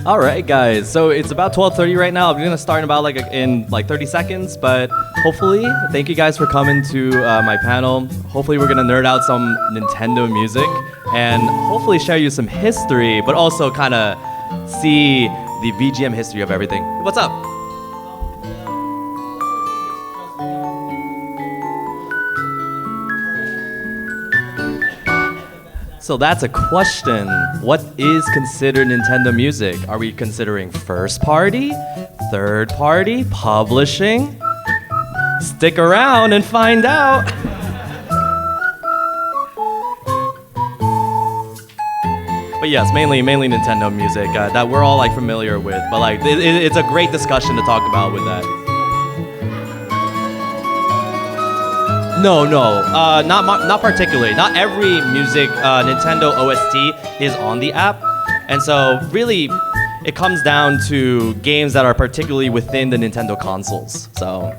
All right, guys. So it's about 12:30 right now. I'm gonna start in about in 30 seconds, but hopefully, thank you guys for coming to my panel. Hopefully, we're gonna nerd out some Nintendo music and hopefully share you some history, but also kind of see the VGM history of everything. What's up? So that's a question. What is considered Nintendo music? Are we considering first party, third party, publishing? Stick around and find out. But yes, mainly Nintendo music that we're all familiar with. But it's a great discussion to talk about with that. No, not particularly. Not every music Nintendo OST is on the app, and so really, it comes down to games that are particularly within the Nintendo consoles. So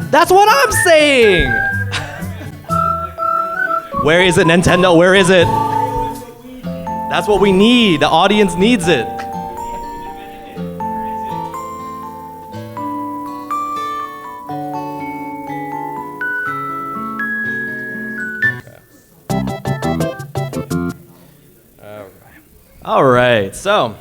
that's what I'm saying. Where is it, Nintendo? Where is it? That's what we need. The audience needs it. All right, so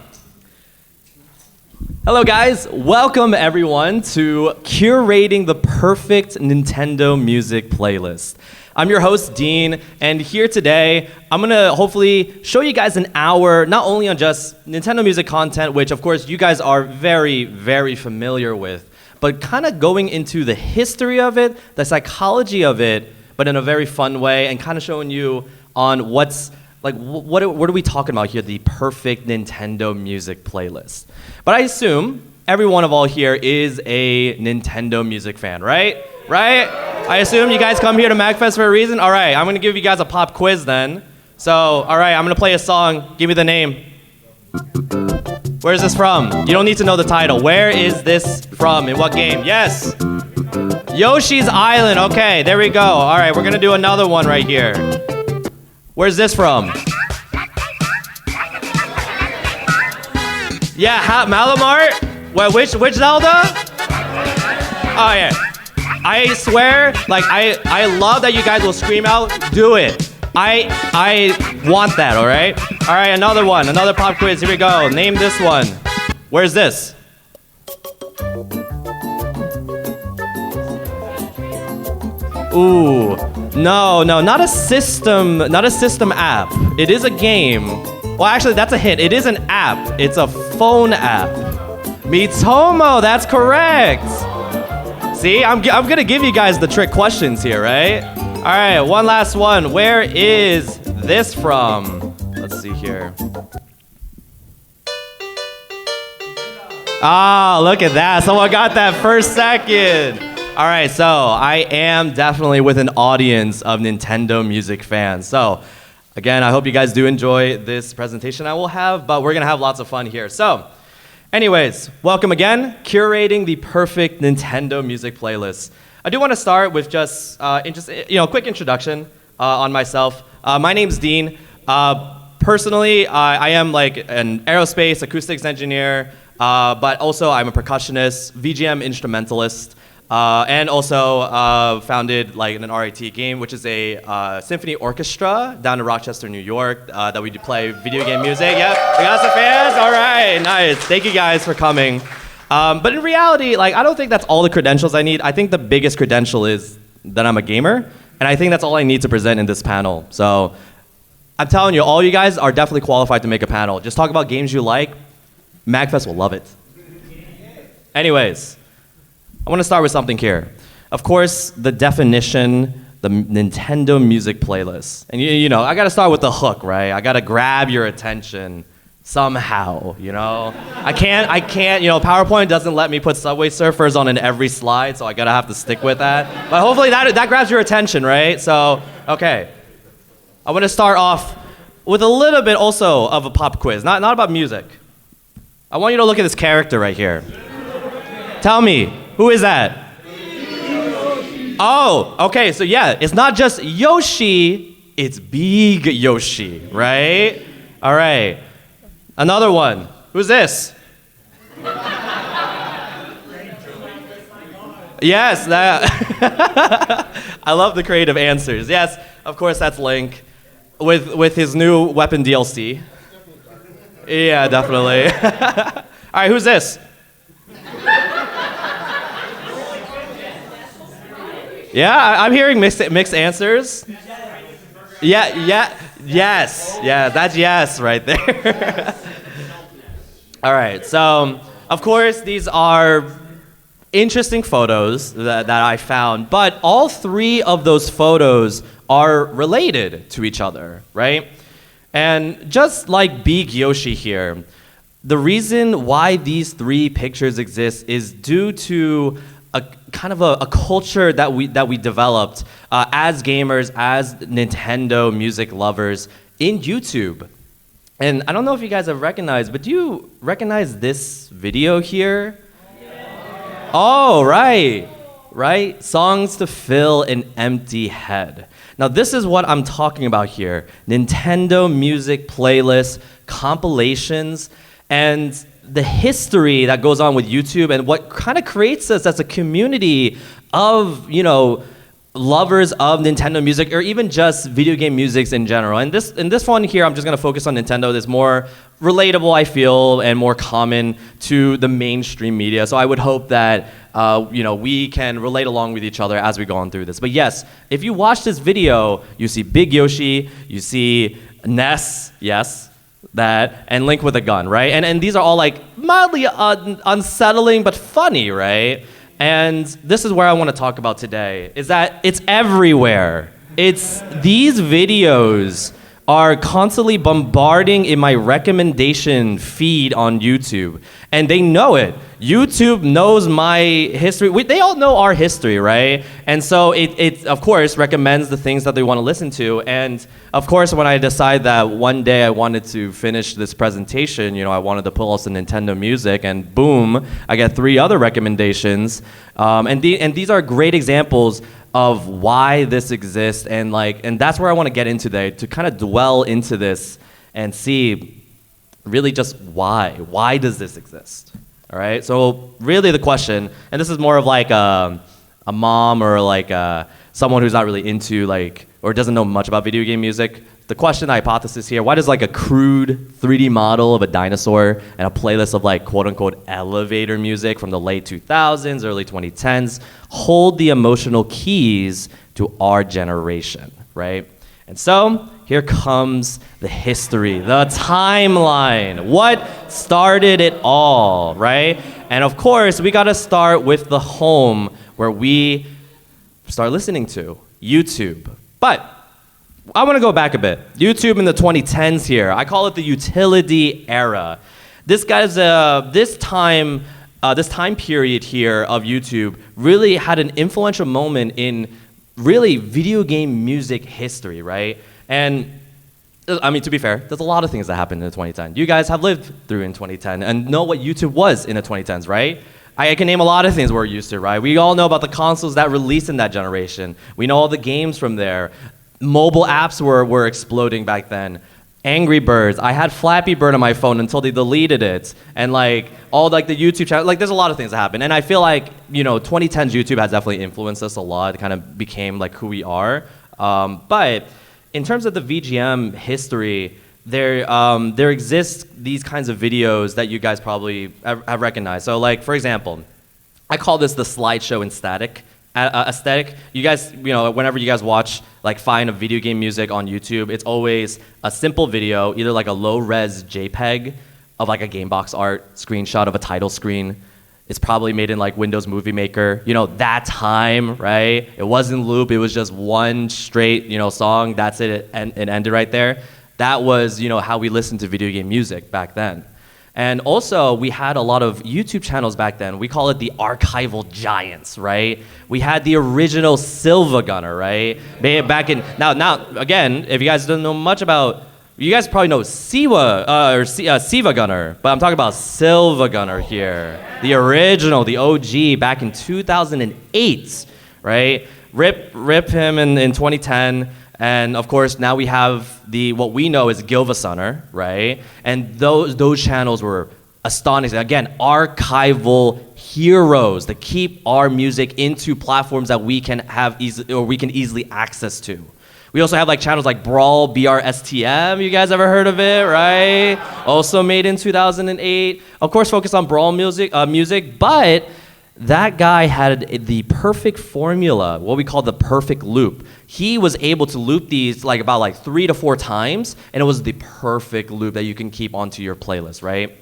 hello guys, welcome everyone to Curating the Perfect Nintendo Music Playlist. I'm your host, Dean, and here today, I'm gonna hopefully show you guys an hour, not only on just Nintendo music content, which of course you guys are very, very familiar with, but kind of going into the history of it, the psychology of it, but in a very fun way, and kind of showing you on what are we talking about here? The perfect Nintendo music playlist. But I assume every one of all here is a Nintendo music fan, right? Right? I assume you guys come here to MAGFest for a reason? All right, I'm gonna give you guys a pop quiz then. So, all right, I'm gonna play a song. Give me the name. Where is this from? You don't need to know the title. Where is this from? In what game? Yes. Yoshi's Island. Okay, there we go. All right, we're gonna do another one right here. Where's this from? Yeah, Malamart? Wait, which Zelda? Oh yeah. I swear, I love that you guys will scream out, do it. I want that, all right? All right, another one, another pop quiz, here we go. Name this one. Where's this? Ooh. No, not a system app. It is a game. Well, actually, that's a hint. It is an app. It's a phone app. Miitomo, that's correct. See, I'm gonna give you guys the trick questions here, right? All right, one last one. Where is this from? Let's see here. Ah, look at that. Someone got that first second. All right, so I am definitely with an audience of Nintendo music fans. So again, I hope you guys do enjoy this presentation I will have, but we're gonna have lots of fun here. So anyways, welcome again, Curating the Perfect Nintendo Music Playlist. I do wanna start with just quick introduction on myself. My name's Dean. Personally, I am an aerospace acoustics engineer, but also I'm a percussionist, VGM instrumentalist. And also founded an RIT game, which is a Symphony Orchestra down in Rochester, New York, that we do play video game music. Yep, we got some fans? All right, nice. Thank you guys for coming. But in reality, I don't think that's all the credentials I need. I think the biggest credential is that I'm a gamer, and I think that's all I need to present in this panel. So I'm telling you, all you guys are definitely qualified to make a panel. Just talk about games you like. MAGFest will love it. Anyways. I want to start with something here. Of course, the definition, the Nintendo music playlist. And you know, I got to start with the hook, right? I got to grab your attention somehow, you know? I can't, PowerPoint doesn't let me put Subway Surfers on in every slide, so I got to have to stick with that. But hopefully that grabs your attention, right? So, okay. I want to start off with a little bit also of a pop quiz, not about music. I want you to look at this character right here. Tell me. Who is that? Oh, okay, so yeah, it's not just Yoshi, it's Big Yoshi, right? All right. Another one. Who's this? Yes, that. I love the creative answers. Yes, of course, that's Link with his new weapon DLC. Yeah, definitely. All right, who's this? Yeah, I'm hearing mixed answers. Yes. Yeah, that's yes right there. All right, so of course these are interesting photos that I found, but all three of those photos are related to each other, right? And just like Big Yoshi here, the reason why these three pictures exist is due to a kind of a culture that we developed as gamers, as Nintendo music lovers in YouTube. And I don't know if you guys have recognized, but do you recognize this video here? Yeah. Oh, right. Songs to fill an empty head. Now this is what I'm talking about here. Nintendo music playlists, compilations, and the history that goes on with YouTube and what kind of creates us as a community of, lovers of Nintendo music or even just video game music in general. And in this one here, I'm just gonna focus on Nintendo. That's more relatable, I feel, and more common to the mainstream media. So I would hope that we can relate along with each other as we go on through this. But yes, if you watch this video, you see Big Yoshi, you see Ness, yes, that, and Link with a gun, right? And these are all like mildly unsettling but funny, right? And this is where I want to talk about today, is that it's everywhere. These videos are constantly bombarding in my recommendation feed on YouTube. And they know it. YouTube knows my history. They all know our history, right? And so it of course, recommends the things that they want to listen to. And of course, when I decide that one day I wanted to finish this presentation, I wanted to pull out some Nintendo music, and boom, I get 3 other recommendations. And these are great examples of why this exists, and that's where I want to get into today, to kind of dwell into this and see really just why. Why does this exist? All right, so really the question, and this is more of like a mom or like someone who's not really into or doesn't know much about video game music. The question, the hypothesis here, why does a crude 3D model of a dinosaur and a playlist of quote unquote elevator music from the late 2000s, early 2010s hold the emotional keys to our generation, right? And so here comes the history, the timeline, what started it all, right? And of course, we gotta start with the home where we start listening to, YouTube. But I wanna go back a bit. YouTube in the 2010s here, I call it the utility era. This time period here of YouTube really had an influential moment in really video game music history, right? And I mean, to be fair, there's a lot of things that happened in the 2010s. You guys have lived through in 2010 and know what YouTube was in the 2010s, right? I can name a lot of things we're used to, right? We all know about the consoles that released in that generation. We know all the games from there. Mobile apps were exploding back then. Angry Birds. I had Flappy Bird on my phone until they deleted it. And all the YouTube channel, there's a lot of things that happen. And I feel 2010s YouTube has definitely influenced us a lot. It kind of became who we are. But in terms of the VGM history, there exist these kinds of videos that you guys probably have recognized. So for example, I call this the slideshow aesthetic. You guys, whenever you guys watch, find a video game music on YouTube, it's always a simple video, either a low-res JPEG of a game box art screenshot of a title screen. It's probably made in Windows Movie Maker. That time, right? It wasn't loop, it was just one straight, song, that's it, and it ended right there. That was, how we listened to video game music back then. And also, we had a lot of YouTube channels back then. We call it the archival giants, right? We had the original Silva Gunner, right? Back in now again, if you guys don't know much about, you guys probably know Siva Gunner, but I'm talking about Silva Gunner here, the original, the OG, back in 2008, right? Rip him in 2010. And of course, now we have what we know is Gilvasoner, right? And those channels were astonishing. Again, archival heroes that keep our music into platforms that we can have easily access to. We also have like channels like Brawl, BRSTM. You guys ever heard of it, right? Also made in 2008. Of course, focused on Brawl music, but that guy had the perfect formula, what we call the perfect loop. He was able to loop these about 3 to 4 times, and it was the perfect loop that you can keep onto your playlist, right?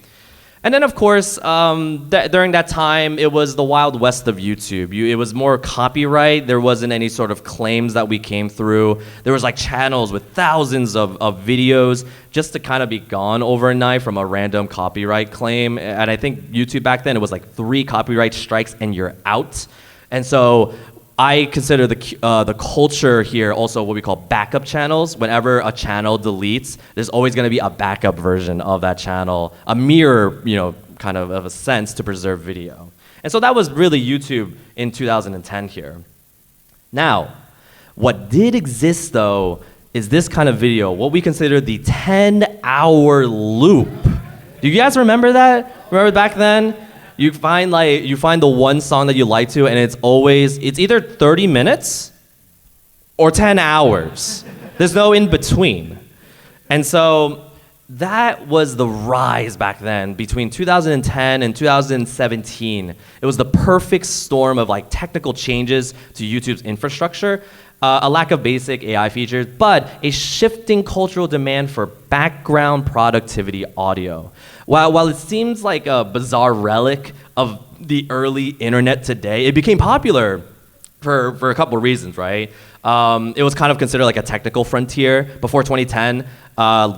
And then, of course, during that time, it was the Wild West of YouTube. It was more copyright. There wasn't any sort of claims that we came through. There was channels with thousands of videos just to kind of be gone overnight from a random copyright claim. And I think YouTube back then, it was 3 copyright strikes and you're out. And so I consider the culture here also what we call backup channels. Whenever a channel deletes, there's always going to be a backup version of that channel, a mirror, kind of a sense to preserve video. And so that was really YouTube in 2010 here. Now, what did exist though is this kind of video, what we consider the 10-hour loop. Do you guys remember that? Remember back then? You find the one song that you like to, and it's either 30 minutes or 10 hours. There's no in between. And so that was the rise back then between 2010 and 2017. It was the perfect storm of technical changes to YouTube's infrastructure, a lack of basic AI features, but a shifting cultural demand for background productivity audio. While it seems like a bizarre relic of the early internet today, it became popular for a couple of reasons, right? It was kind of considered a technical frontier. Before 2010,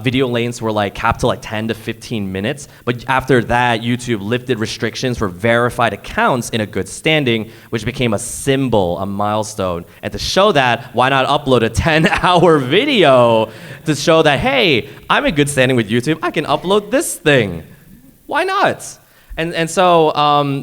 video lengths were capped to 10 to 15 minutes. But after that, YouTube lifted restrictions for verified accounts in a good standing, which became a symbol, a milestone. And to show that, why not upload a 10-hour video to show that, hey, I'm in good standing with YouTube. I can upload this thing. Why not? And so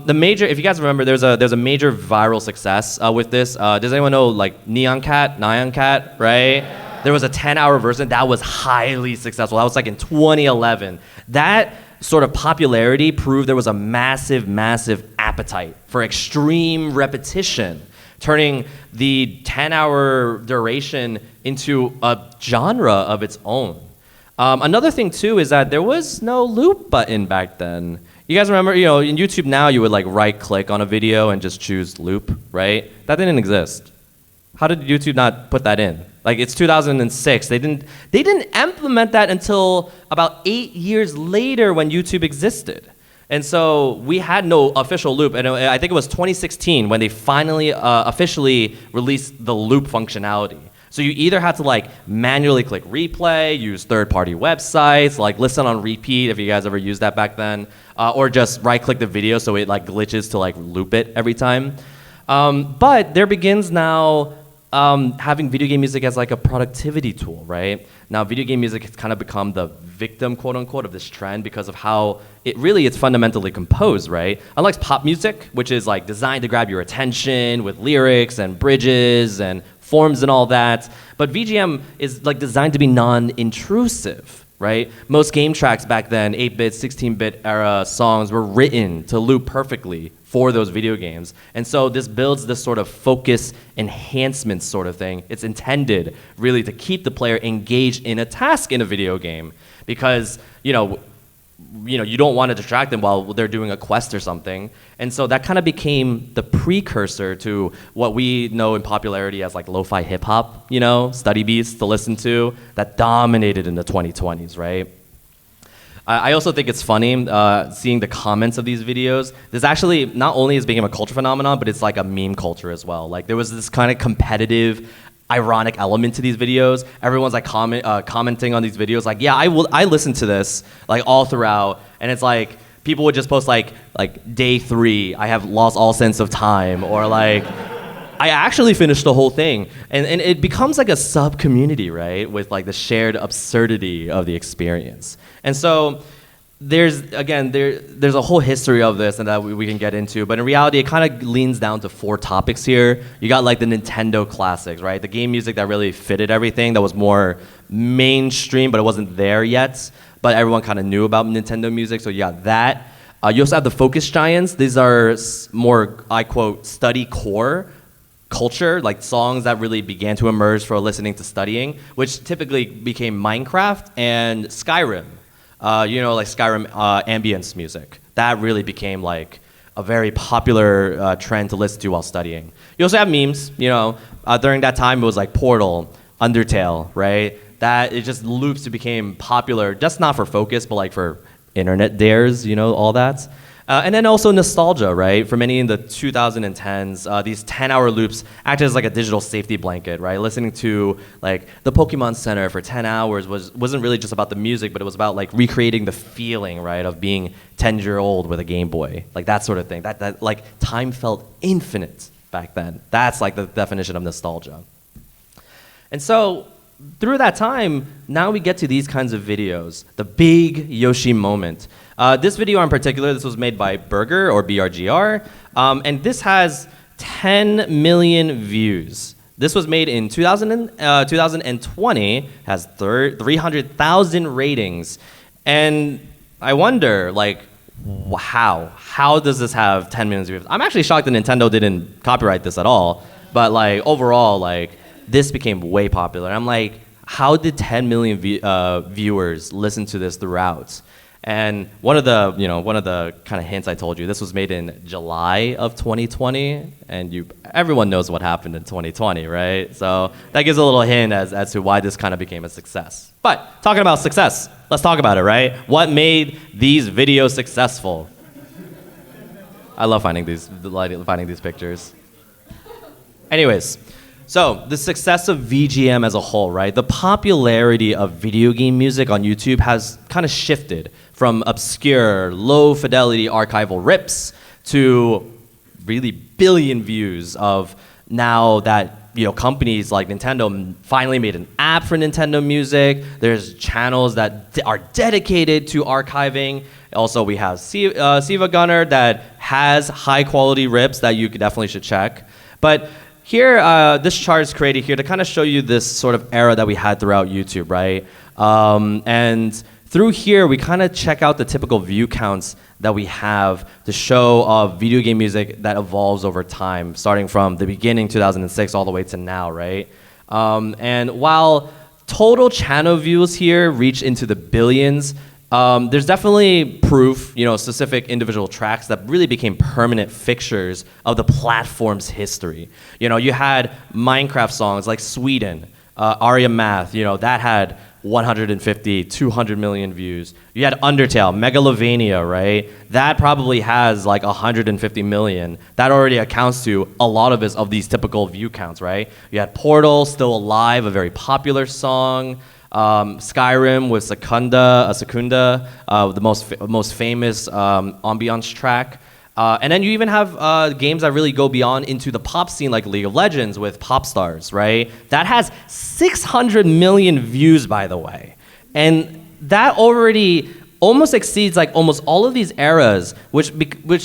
the major, if you guys remember, there's a major viral success with this. Does anyone know Nyan Cat, right? There was a 10-hour version that was highly successful. That was in 2011. That sort of popularity proved there was a massive, massive appetite for extreme repetition, turning the 10-hour duration into a genre of its own. Another thing too is that there was no loop button back then. You guys remember, in YouTube now you would right-click on a video and just choose loop, right? That didn't exist. How did YouTube not put that in? It's 2006. They didn't implement that until about 8 years later when YouTube existed. And so we had no official loop. And I think it was 2016 when they finally officially released the loop functionality. So you either had to manually click replay, use third-party websites, listen on repeat if you guys ever used that back then, or just right-click the video so it glitches to loop it every time. But there begins now having video game music as a productivity tool, right? Now video game music has kind of become the victim, quote unquote, of this trend because of how it's fundamentally composed, right? Unlike pop music, which is designed to grab your attention with lyrics and bridges and forms and all that, but VGM is designed to be non-intrusive, right? Most game tracks back then, 8-bit, 16-bit era songs were written to loop perfectly for those video games. And so this builds this sort of focus enhancement sort of thing. It's intended really to keep the player engaged in a task in a video game because, you don't want to distract them while they're doing a quest or something. And so that kind of became the precursor to what we know in popularity as lo-fi hip hop, study beats to listen to that dominated in the 2020s, right? I also think it's funny seeing the comments of these videos. This actually not only has become a culture phenomenon, but it's a meme culture as well. There was this kind of competitive, ironic element to these videos. Everyone's commenting on these videos yeah, I listened to this all throughout, and it's people would just post day 3, I have lost all sense of time, or I actually finished the whole thing. And it becomes a sub-community, right? With the shared absurdity of the experience. And so there's a whole history of this and that we can get into, but in reality it kind of leans down to 4 topics here. You got like the Nintendo classics, right? The game music that really fitted everything, that was more mainstream but it wasn't there yet, but everyone kind of knew about Nintendo music, so you got that. You also have the focus giants. These are more, I quote, study core culture, like songs that really began to emerge for listening to studying, which typically became Minecraft and Skyrim. Like Skyrim ambience music. That really became like a very popular trend to listen to while studying. You also have memes, during that time it was like Portal, Undertale, right? That it just loops became popular, just not for focus, but like for internet dares, all that. And then also nostalgia, right? For many in the 2010s, these 10-hour loops acted as like a digital safety blanket, right? Listening to like the Pokemon Center for 10 hours wasn't really just about the music, but it was about like recreating the feeling, right, of being 10-year-old with a Game Boy, like that sort of thing. That like time felt infinite back then. That's like the definition of nostalgia. And so through that time, now we get to these kinds of videos, the big Yoshi moment. This video in particular, this was made by Burger or BRGR, and this has 10 million views. This was made in 2020, has 300,000 ratings, and I wonder, like, how does this have 10 million views? I'm actually shocked that Nintendo didn't copyright this at all, but like overall, like, this became way popular. I'm like, how did 10 million viewers listen to this throughout? And one of the kind of hints I told you, this was made in July of 2020, and everyone knows what happened in 2020, right? So that gives a little hint as to why this kind of became a success. But talking about success, let's talk about it, right? What made these videos successful? I love finding these pictures. Anyways. So, the success of VGM as a whole, right? The popularity of video game music on YouTube has kind of shifted from obscure, low-fidelity archival rips to really billion views of now that companies like Nintendo finally made an app for Nintendo Music. There's channels that are dedicated to archiving. Also, we have Siva Gunner that has high-quality rips that you definitely should check. But here, this chart is created here to kind of show you this sort of era that we had throughout YouTube, right? And through here, we kind of check out the typical view counts that we have to show video game music that evolves over time, starting from the beginning, 2006, all the way to now, right? And while total channel views here reach into the billions, there's definitely proof, specific individual tracks that really became permanent fixtures of the platform's history. You had Minecraft songs like Sweden, Aria Math, that had 150, 200 million views. You had Undertale, Megalovania, right? That probably has like 150 million. That already accounts to a lot of these typical view counts, right? You had Portal, Still Alive, a very popular song. Skyrim with Secunda, the most famous ambiance track. And then you even have games that really go beyond into the pop scene, like League of Legends with Pop Stars, right? That has 600 million views, by the way. And that already almost exceeds like almost all of these eras, which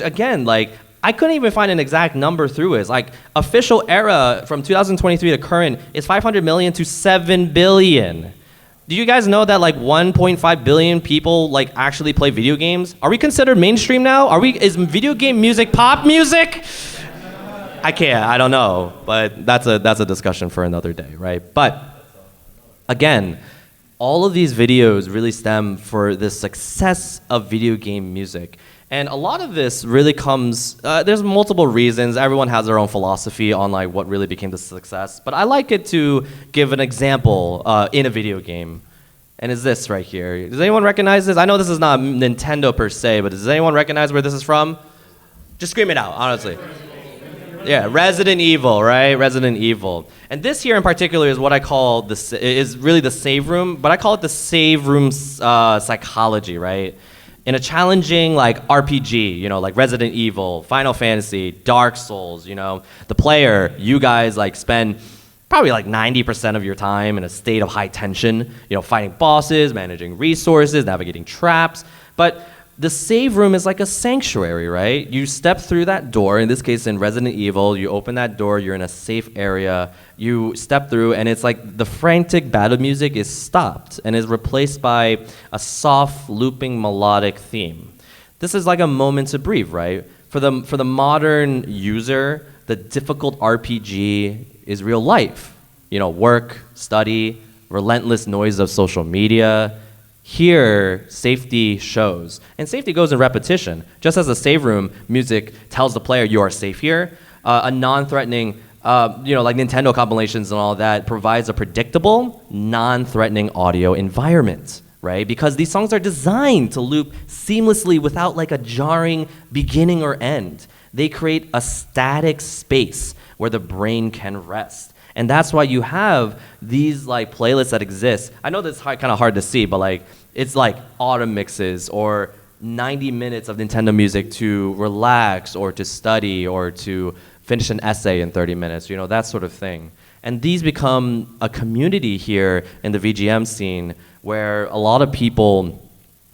again, like, I couldn't even find an exact number through it. It's like official era from 2023 to current is 500 million to 7 billion. Do you guys know that like 1.5 billion people like actually play video games? Are we considered mainstream now? Is video game music pop music? I don't know, but that's a discussion for another day, right? But again, all of these videos really stem for the success of video game music. And a lot of this really comes, there's multiple reasons. Everyone has their own philosophy on like what really became the success. But I like it to give an example in a video game. And it's this right here. Does anyone recognize this? I know this is not Nintendo per se, but does anyone recognize where this is from? Just scream it out, honestly. Yeah, Resident Evil, right? Resident Evil. And this here in particular is what I call is really the save room, but I call it the save room psychology, right? In a challenging like RPG, like Resident Evil, Final Fantasy, Dark Souls, the player, you guys like spend probably like 90% of your time in a state of high tension, fighting bosses, managing resources, navigating traps. But the save room is like a sanctuary, right? You step through that door. In this case, in Resident Evil, you open that door, you're in a safe area. You step through, and it's like the frantic battle music is stopped and is replaced by a soft, looping, melodic theme. This is like a moment to breathe, right? For the modern user, the difficult RPG is real life. You know, work, study, relentless noise of social media. Here, safety shows. And safety goes in repetition. Just as the save room music tells the player you are safe here, a non-threatening, like Nintendo compilations and all that, provides a predictable, non-threatening audio environment, right? Because these songs are designed to loop seamlessly without like a jarring beginning or end. They create a static space where the brain can rest. And that's why you have these like playlists that exist. I know that's kind of hard to see, but like it's like autumn mixes or 90 minutes of Nintendo music to relax or to study or to finish an essay in 30 minutes, you know, that sort of thing. And these become a community here in the VGM scene where a lot of people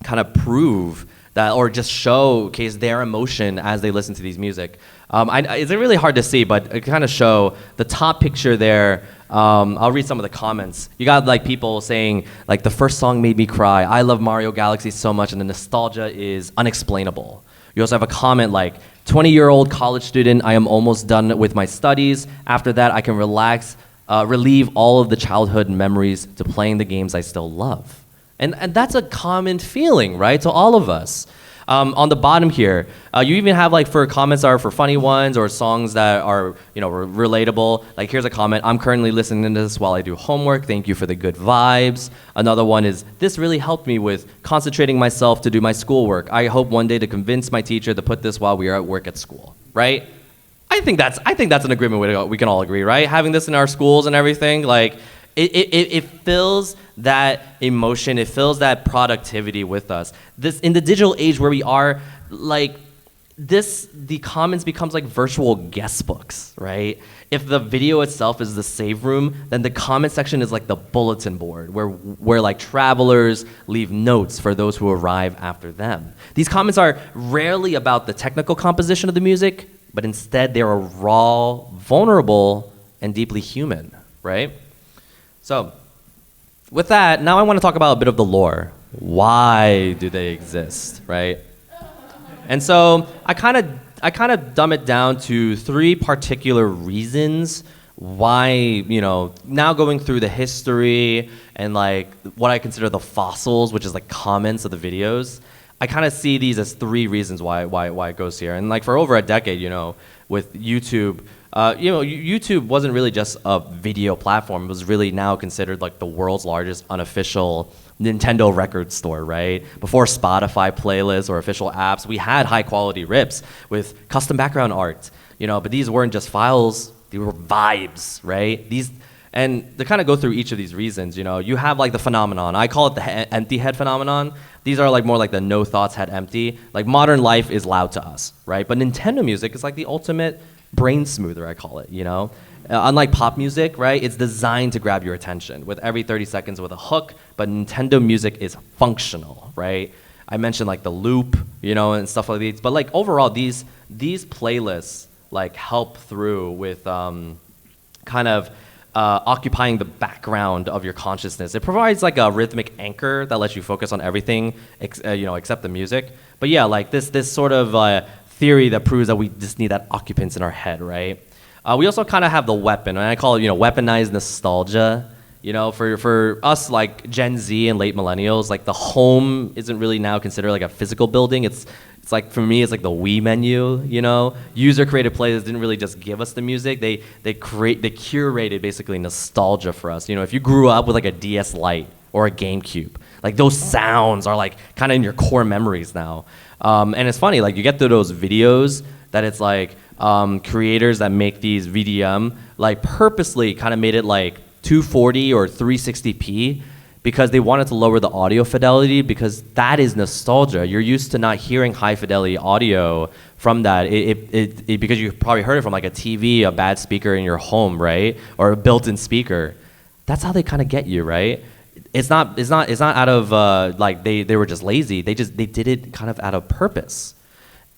kind of prove that or just showcase their emotion as they listen to these music. It's really hard to see, but it kind of show the top picture there. I'll read some of the comments. You got like people saying like the first song made me cry. I love Mario Galaxy so much, and the nostalgia is unexplainable. You also have a comment like 20-year-old college student. I am almost done with my studies. After that, I can relax, relieve all of the childhood memories to playing the games I still love. And that's a common feeling, right, to all of us. On the bottom here, you even have like for comments are for funny ones or songs that are relatable. Like here's a comment: I'm currently listening to this while I do homework. Thank you for the good vibes. Another one is this really helped me with concentrating myself to do my schoolwork. I hope one day to convince my teacher to put this while we are at work at school. Right? I think that's an agreement we can all agree, right? Having this in our schools and everything, like. It fills that emotion, it fills that productivity with us. This in the digital age where we are, like the comments becomes like virtual guest books, right? If the video itself is the save room, then the comment section is like the bulletin board where like travelers leave notes for those who arrive after them. These comments are rarely about the technical composition of the music, but instead they are raw, vulnerable, and deeply human, right? So, with that, now I want to talk about a bit of the lore. Why do they exist, right? And so I kind of dumb it down to three particular reasons why, now going through the history and like what I consider the fossils, which is like comments of the videos, I kind of see these as three reasons why it goes here. And like for over a decade, with YouTube, YouTube wasn't really just a video platform. It was really now considered like the world's largest unofficial Nintendo record store, right? Before Spotify playlists or official apps, we had high quality rips with custom background art, but these weren't just files, they were vibes, right? And to kind of go through each of these reasons, you have like the phenomenon. I call it the empty head phenomenon. These are like more like the no thoughts head empty. Like modern life is loud to us, right? But Nintendo music is like the ultimate brain smoother, I call it, unlike pop music, right? It's designed to grab your attention with every 30 seconds with a hook, but Nintendo music is functional, right? I mentioned like the loop, and stuff like these, but like overall, these playlists like help through with kind of occupying the background of your consciousness. It provides like a rhythmic anchor that lets you focus on everything, except the music. But yeah, like this sort of theory that proves that we just need that occupants in our head, right? We also kind of have the weapon, and I call it, weaponized nostalgia. For us, like Gen Z and late millennials, like the home isn't really now considered like a physical building. It's like, for me, it's like the Wii menu, User-created playlists didn't really just give us the music. They curated basically nostalgia for us. If you grew up with like a DS Lite or a GameCube, like those sounds are like kind of in your core memories now. And it's funny, like you get through those videos that it's like creators that make these VDM like purposely kind of made it like 240 or 360p because they wanted to lower the audio fidelity because that is nostalgia. You're used to not hearing high fidelity audio from that because you probably heard it from like a TV, a bad speaker in your home, right? Or a built-in speaker. That's how they kind of get you, right? it's not out of like they were just lazy. They did it kind of out of purpose.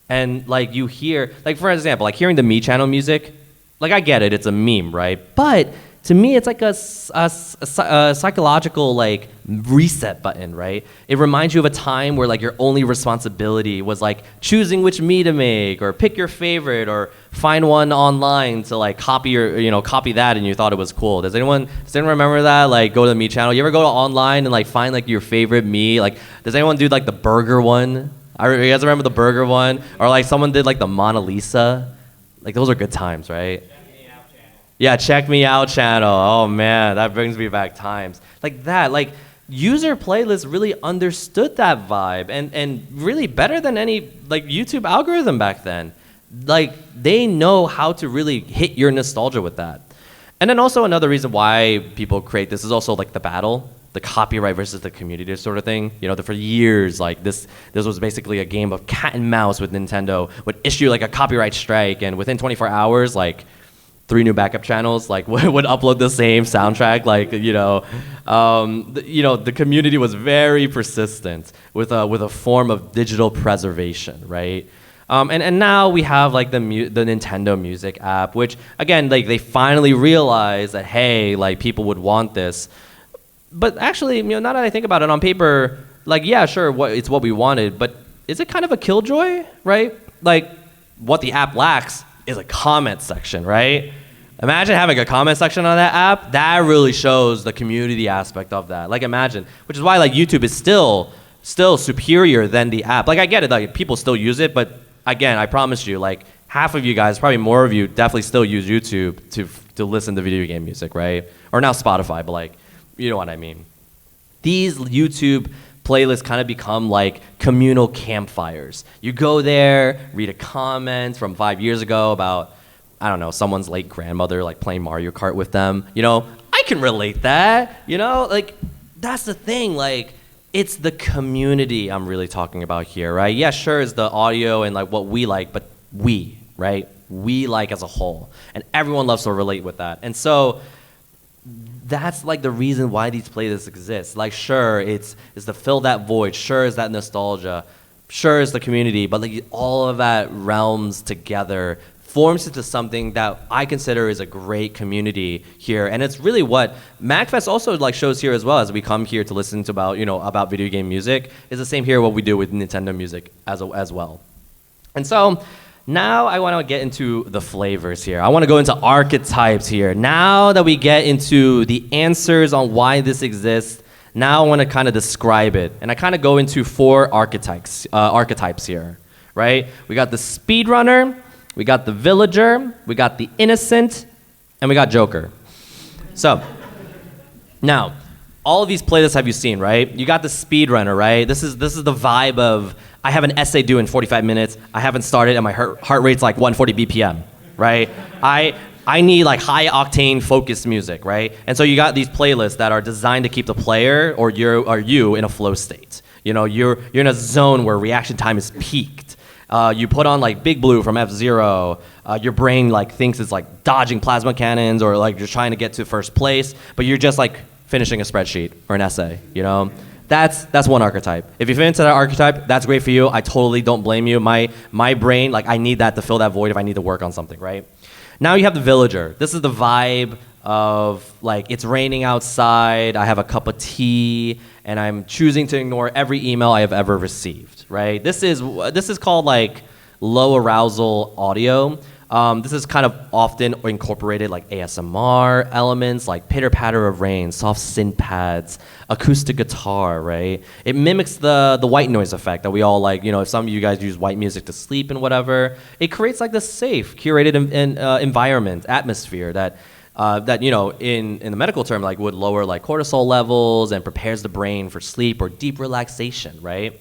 And like you hear, like for example, like hearing the Me channel music, like I get it, it's a meme, right? But to me, it's like a psychological like reset button, right? It reminds you of a time where like your only responsibility was like choosing which Me to make, or pick your favorite, or find one online to like copy copy that, and you thought it was cool. Does anyone remember that? Like go to the Me channel. You ever go to online and like find like your favorite Me? Like does anyone do like the burger one? You guys remember the burger one? Or like someone did like the Mona Lisa? Like those are good times, right? Yeah, check me out channel. Oh man, that brings me back times. Like that, like user playlists really understood that vibe and really better than any like YouTube algorithm back then. Like they know how to really hit your nostalgia with that. And then also another reason why people create this is also like the battle, the copyright versus the community sort of thing. You know, for years, like this was basically a game of cat and mouse with Nintendo, would issue like a copyright strike, and within 24 hours, like 3 new backup channels like would upload the same soundtrack. Like the community was very persistent with a form of digital preservation, right? And now we have like the Nintendo Music app, which again like they finally realized that hey, like people would want this. But actually, now that I think about it, on paper, like yeah, sure, it's what we wanted, but is it kind of a killjoy, right? Like what the app lacks is a comment section, right? Imagine having a comment section on that app. That really shows the community aspect of that. Like imagine, which is why like YouTube is still superior than the app. Like I get it, like people still use it, but again, I promise you, like half of you guys, probably more of you, definitely still use YouTube to listen to video game music, right? Or now Spotify, but like you know what I mean. These YouTube playlists kind of become like communal campfires. You go there, read a comment from 5 years ago about, I don't know, someone's late grandmother like playing Mario Kart with them. I can relate that. Like that's the thing. Like it's the community I'm really talking about here, right? Yeah, sure, it's the audio and like what we like, but we, right? We like as a whole, and everyone loves to relate with that. And so that's like the reason why these playlists exist. Like sure, it's to fill that void. Sure, is that nostalgia. Sure, is the community. But like all of that realms together forms into something that I consider is a great community here. And it's really what MAGFest also like shows here as well, as we come here to listen to about video game music, is the same here what we do with Nintendo music as well. And so now I want to get into the flavors here. I want to go into archetypes here. Now that we get into the answers on why this exists, now I want to kind of describe it. And I kind of go into 4 archetypes here, right? We got the speedrunner, we got the villager, we got the innocent, and we got Joker. So now, all of these playlists have you seen, right? You got the speedrunner, right? This is the vibe of, I have an essay due in 45 minutes, I haven't started, and my heart rate's like 140 BPM, right? I need like high octane focused music, right? And so you got these playlists that are designed to keep the player or you in a flow state. You're in a zone where reaction time is peaked. You put on like Big Blue from F-Zero, your brain like thinks it's like dodging plasma cannons or like you're trying to get to first place, but you're just like finishing a spreadsheet or an essay, That's one archetype. If you fit into that archetype, that's great for you. I totally don't blame you. My brain, like I need that to fill that void if I need to work on something, right? Now you have the villager. This is the vibe of like it's raining outside, I have a cup of tea, and I'm choosing to ignore every email I have ever received, right? This is called like low arousal audio. This is kind of often incorporated like ASMR elements, like pitter patter of rain, soft synth pads, acoustic guitar, right? It mimics the white noise effect that we all like. If some of you guys use white music to sleep and whatever, it creates like this safe, curated environment, atmosphere that in the medical term like would lower like cortisol levels and prepares the brain for sleep or deep relaxation, right?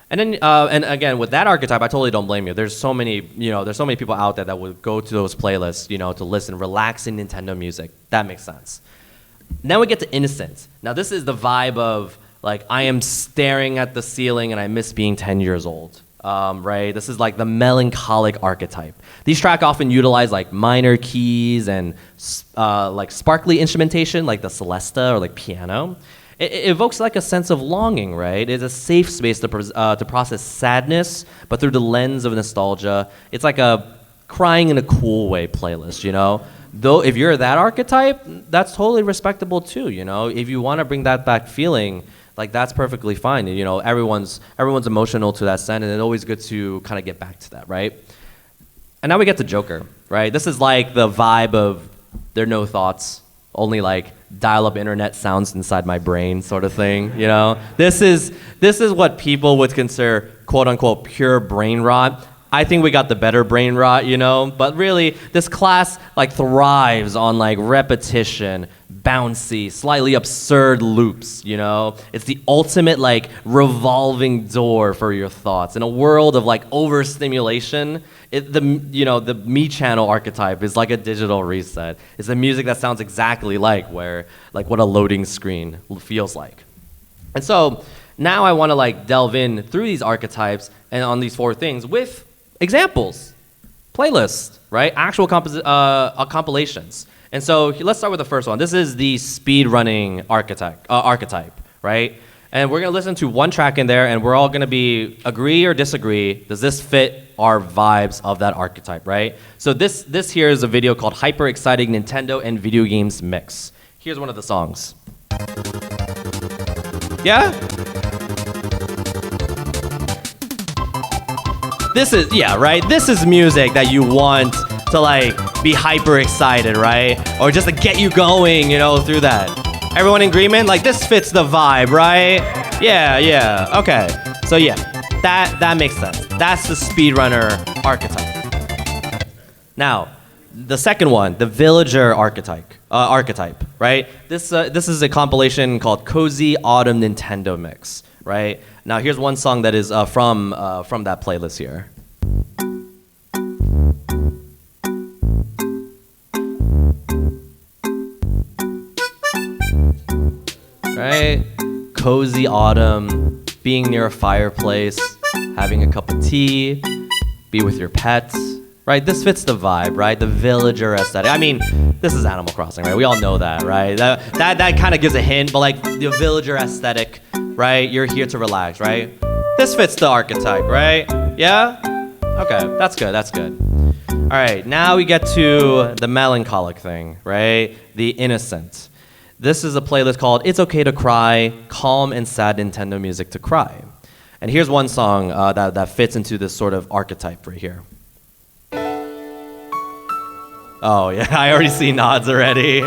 And then, and again, with that archetype, I totally don't blame you. There's so many people out there that would go to those playlists, to listen, relaxing Nintendo music. That makes sense. Now we get to innocence. Now this is the vibe of like I am staring at the ceiling and I miss being 10 years old, right? This is like the melancholic archetype. These tracks often utilize like minor keys and like sparkly instrumentation, like the celesta or like piano. It evokes like a sense of longing, right? It's a safe space to process sadness, but through the lens of nostalgia. It's like a crying in a cool way playlist, you know? Though if you're that archetype, that's totally respectable too, you know? If you want to bring that back feeling, like that's perfectly fine. You know, everyone's emotional to that extent, and it's always good to kind of get back to that, right? And now we get to Joker, right? This is like the vibe of there are no thoughts, only like dial-up internet sounds inside my brain sort of thing, you know? This is what people would consider quote-unquote pure brain rot. I think we got the better brain rot, you know? But really, this class like thrives on like repetition, bouncy, slightly absurd loops, you know? It's the ultimate like revolving door for your thoughts. In a world of like overstimulation, the me channel archetype is like a digital reset. It's the music that sounds exactly like what a loading screen feels like. And so now I want to like delve in through these archetypes and on these 4 things with examples, playlists, right? Actual compilations. And so let's start with the first one. This is the speedrunning archetype, right? And we're gonna listen to one track in there, and we're all gonna be agree or disagree. Does this fit our vibes of that archetype, right? So this here is a video called Hyper Exciting Nintendo and Video Games Mix. Here's one of the songs. Yeah? This is music that you want to like be hyper excited, right? Or just to get you going, you know, through that. Everyone in agreement? Like this fits the vibe, right? Yeah, okay. So yeah, that makes sense. That's the speedrunner archetype. Now, the second one, the villager archetype, right? This is a compilation called Cozy Autumn Nintendo Mix, right? Now here's one song that is from that playlist here. Right? Cozy autumn, being near a fireplace, having a cup of tea, be with your pets, right? This fits the vibe, right? The villager aesthetic. I mean, this is Animal Crossing, right? We all know that, right? That kind of gives a hint, but like the villager aesthetic, right? You're here to relax, right? This fits the archetype, right? Yeah? Okay, that's good. All right, now we get to the melancholic thing, right? The innocent. This is a playlist called It's Okay to Cry, Calm and Sad Nintendo Music to Cry. And here's one song that fits into this sort of archetype right here. Oh yeah, I already see nods already.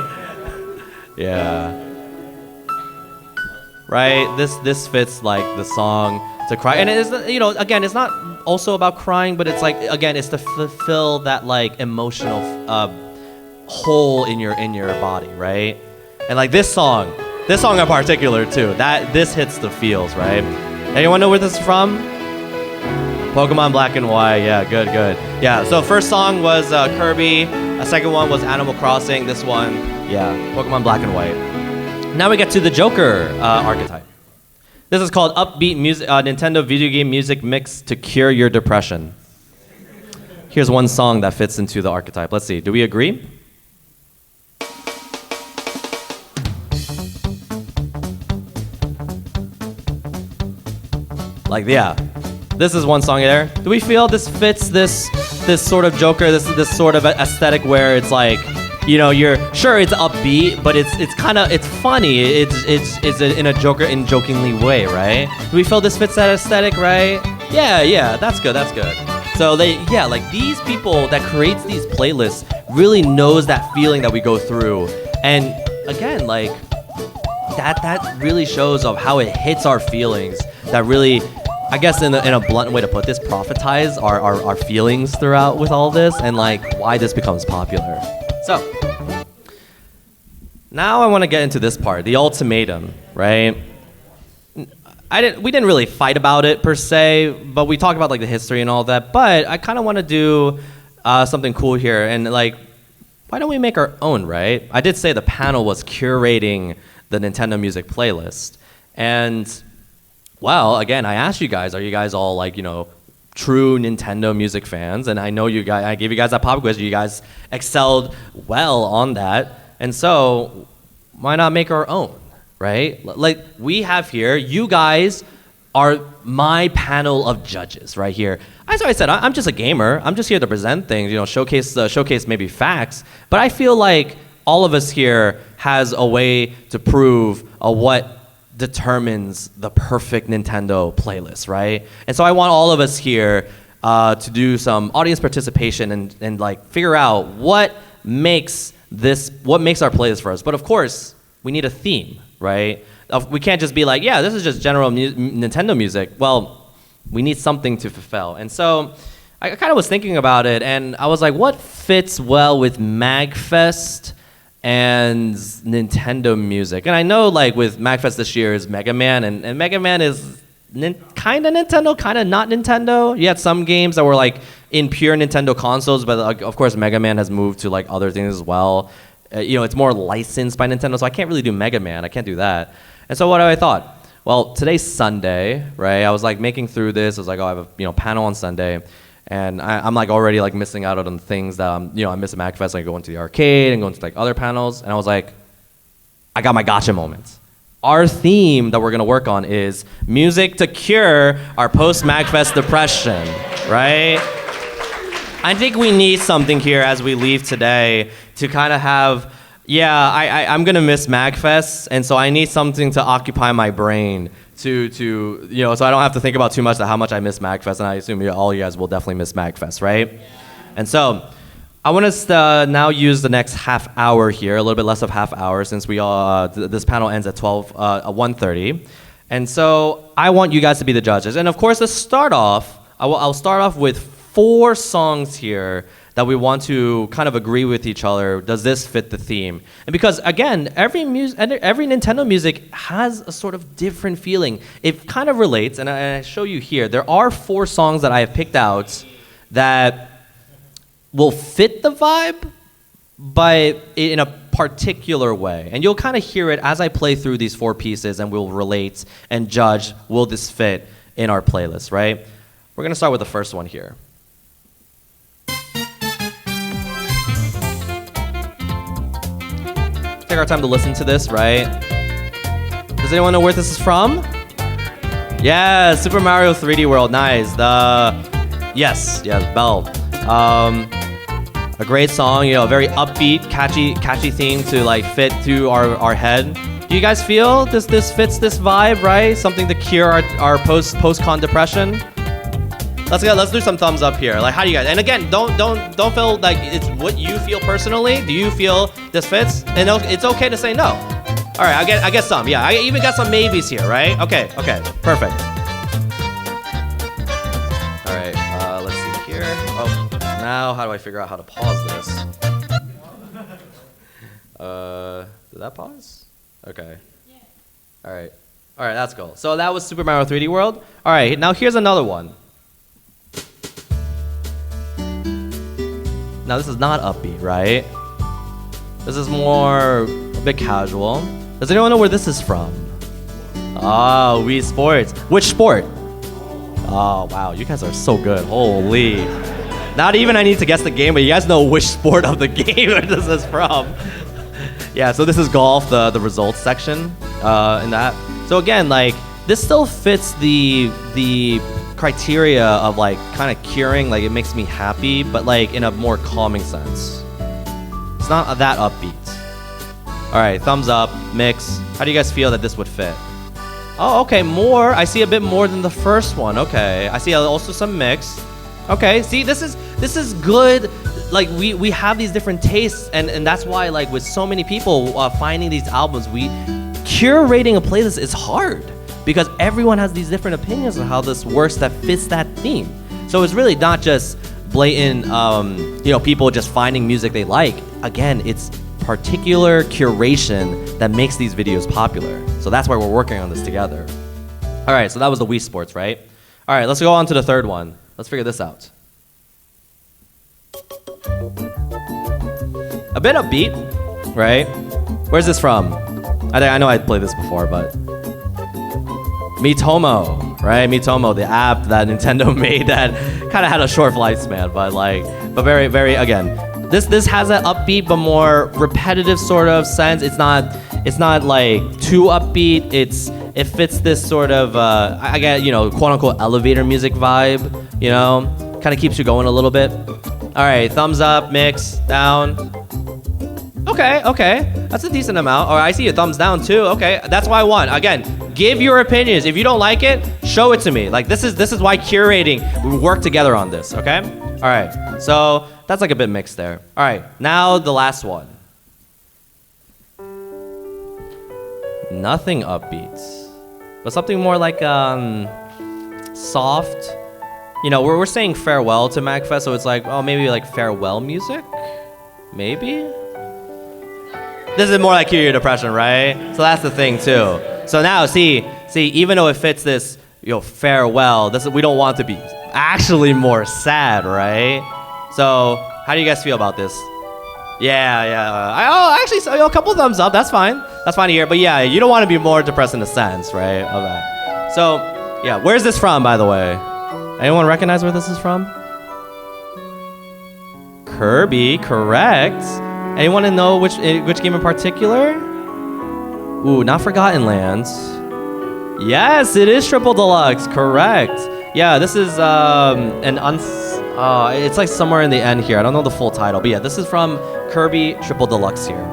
Yeah. Right, this fits like the song to cry. And it is, you know, again, it's not also about crying, but it's like, again, it's to fulfill that like emotional hole in your body, right? And like this song in particular too, this hits the feels, right? Anyone know where this is from? Pokemon Black and White, yeah, good. Yeah, so first song was Kirby, second one was Animal Crossing, this one, yeah, Pokemon Black and White. Now we get to the Joker archetype. This is called Upbeat music, Nintendo Video Game Music Mix to Cure Your Depression. Here's one song that fits into the archetype. Let's see, do we agree? Like, yeah, this is one song there. Do we feel this fits this sort of Joker, this sort of aesthetic where it's like, you know, you're sure it's upbeat, but it's funny. It's in a jokingly way, right? Do we feel this fits that aesthetic, right? Yeah, that's good. So like these people that creates these playlists really knows that feeling that we go through, and again, like that really shows of how it hits our feelings. That really, I guess in a blunt way to put this, prophetize our feelings throughout with all this, and like why this becomes popular. So now I want to get into this part, the ultimatum, right? We didn't really fight about it per se, but we talked about like the history and all that. But I kind of want to do something cool here, and like, why don't we make our own, right? I did say the panel was curating the Nintendo music playlist, and well, again, I asked you guys, are you guys all like, you know, true Nintendo music fans? And I know you guys, I gave you guys that pop quiz, you guys excelled well on that. And so, why not make our own, right? Like we have here, you guys are my panel of judges right here. As I said, I'm just a gamer. I'm just here to present things, showcase maybe facts. But I feel like all of us here has a way to prove what determines the perfect Nintendo playlist, right? And so I want all of us here to do some audience participation and like figure out what makes our playlist for us. But of course, we need a theme, right? We can't just be like, yeah, this is just general Nintendo music. Well, we need something to fulfill. And so I kind of was thinking about it, and I was like, what fits well with MAGFest and Nintendo music? And I know like with MAGFest this year is Mega Man, and Mega Man is kind of Nintendo, kind of not Nintendo. You had some games that were like in pure Nintendo consoles, but like, of course Mega Man has moved to like other things as well. It's more licensed by Nintendo, so I can't really do Mega Man. I can't do that. And so what I thought? Well, today's Sunday, right? I was like making through this. I was like, oh, I have a panel on Sunday, and I'm like already like missing out on things that I miss at MAGFest, like going to the arcade and going to like other panels. And I was like, I got my gotcha moments. Our theme that we're gonna work on is music to cure our post-MAGFest depression, right? I think we need something here as we leave today to kind of have, I'm gonna miss MAGFest, and so I need something to occupy my brain to so I don't have to think about too much of how much I miss MAGFest, and I assume all you guys will definitely miss MAGFest, right? Yeah. And so I want us to now use the next half hour here, a little bit less of half hour, since we all this panel ends at 1:30, and so I want you guys to be the judges. And of course, to start off, I'll start off with 4 songs here that we want to kind of agree with each other. Does this fit the theme? And because again, every Nintendo music has a sort of different feeling. It kind of relates, and I show you here. There are 4 songs that I have picked out that will fit the vibe, but in a particular way. And you'll kind of hear it as I play through these 4 pieces, and we'll relate and judge, will this fit in our playlist, right? We're gonna start with the first one here. Take our time to listen to this, right? Does anyone know where this is from? Yeah, Super Mario 3D World, nice. Yes, Bell. A great song, a very upbeat, catchy theme to like fit to our head. Do you guys feel this fits this vibe, right? Something to cure our post-con depression. Let's do some thumbs up here. Like, how do you guys? And again, don't feel like it's what you feel personally. Do you feel this fits? And it's okay to say no. All right, I get some. Yeah, I even got some maybes here, right? Okay, perfect. All right, let's see here. Oh, now how do I figure out how to pause this? Did that pause? Okay. Yeah. All right, that's cool. So that was Super Mario 3D World. All right, now here's another one. Now this is not upbeat, right? This is more a bit casual. Does anyone know where this is from? Oh, Wii Sports. Which sport? Oh, wow, you guys are so good. Holy. Not even I need to guess the game, but you guys know which sport of the game this is from. Yeah, so this is golf, the results section in that. So again, like, this still fits the criteria of like kind of curing, like it makes me happy, but like in a more calming sense. It's not that upbeat. All right, thumbs up, mix. How do you guys feel that this would fit? Oh, okay, more. I see a bit more than the first one. Okay, I see also some mix. Okay, see, this is good. Like we have these different tastes, and that's why like with so many people finding these albums, curating a playlist is hard. Because everyone has these different opinions on how this works that fits that theme. So it's really not just blatant, people just finding music they like. Again, it's particular curation that makes these videos popular. So that's why we're working on this together. All right, so that was the Wii Sports, right? All right, let's go on to the third one. Let's figure this out. A bit upbeat, right? Where's this from? I know I played this before, but Miitomo, right? Miitomo, the app that Nintendo made that kind of had a short lifespan, but very, very, again, this has an upbeat but more repetitive sort of sense. It's not it's not like too upbeat. It fits this sort of I get, you know, quote unquote elevator music vibe, you know, kind of keeps you going a little bit. All right, thumbs up, mix, down. Okay, that's a decent amount. I see a thumbs down too. Okay, that's what I want. Again, give your opinions. If you don't like it, show it to me. Like this is why curating, we work together on this, okay? All right, so that's like a bit mixed there. All right, now the last one. Nothing upbeats, but something more like soft. You know, we're saying farewell to MAGFest, so it's like, oh, maybe like farewell music? Maybe? This is more like Cure Your Depression, right? So that's the thing too. So now, see, even though it fits this, you know, farewell, we don't want it to be actually more sad, right? So how do you guys feel about this? Yeah. Actually, so, a couple thumbs up. That's fine. That's fine to hear. But yeah, you don't want to be more depressed in a sense, right? Of that. So yeah, where's this from, by the way? Anyone recognize where this is from? Kirby, correct. Anyone know which game in particular? Ooh, not Forgotten Lands. Yes, it is Triple Deluxe, correct. Yeah, this is it's like somewhere in the end here. I don't know the full title, but yeah, this is from Kirby Triple Deluxe here.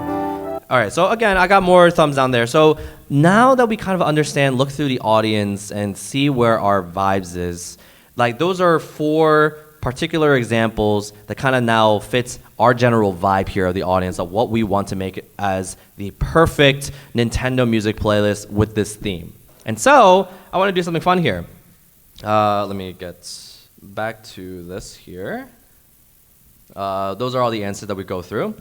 All right, so again, I got more thumbs down there. So now that we kind of understand, look through the audience and see where our vibes is, like those are 4 particular examples that kind of now fits our general vibe here of the audience of what we want to make as the perfect Nintendo music playlist with this theme. And so I want to do something fun here. Let me get back to this here. Those are all the answers that we go through.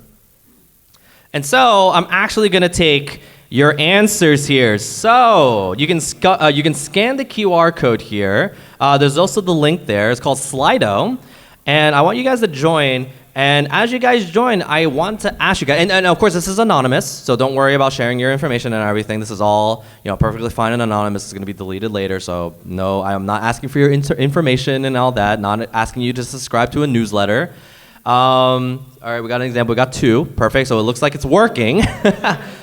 And so I'm actually going to take your answers here. So you can scan the QR code here. There's also the link there. It's called Slido. And I want you guys to join. And as you guys join, I want to ask you guys, and of course this is anonymous, so don't worry about sharing your information and everything. This is all, you know, perfectly fine and anonymous. It's going to be deleted later, so no, I am not asking for your information and all that, not asking you to subscribe to a newsletter. All right, we got an example. We got 2. Perfect, so it looks like it's working.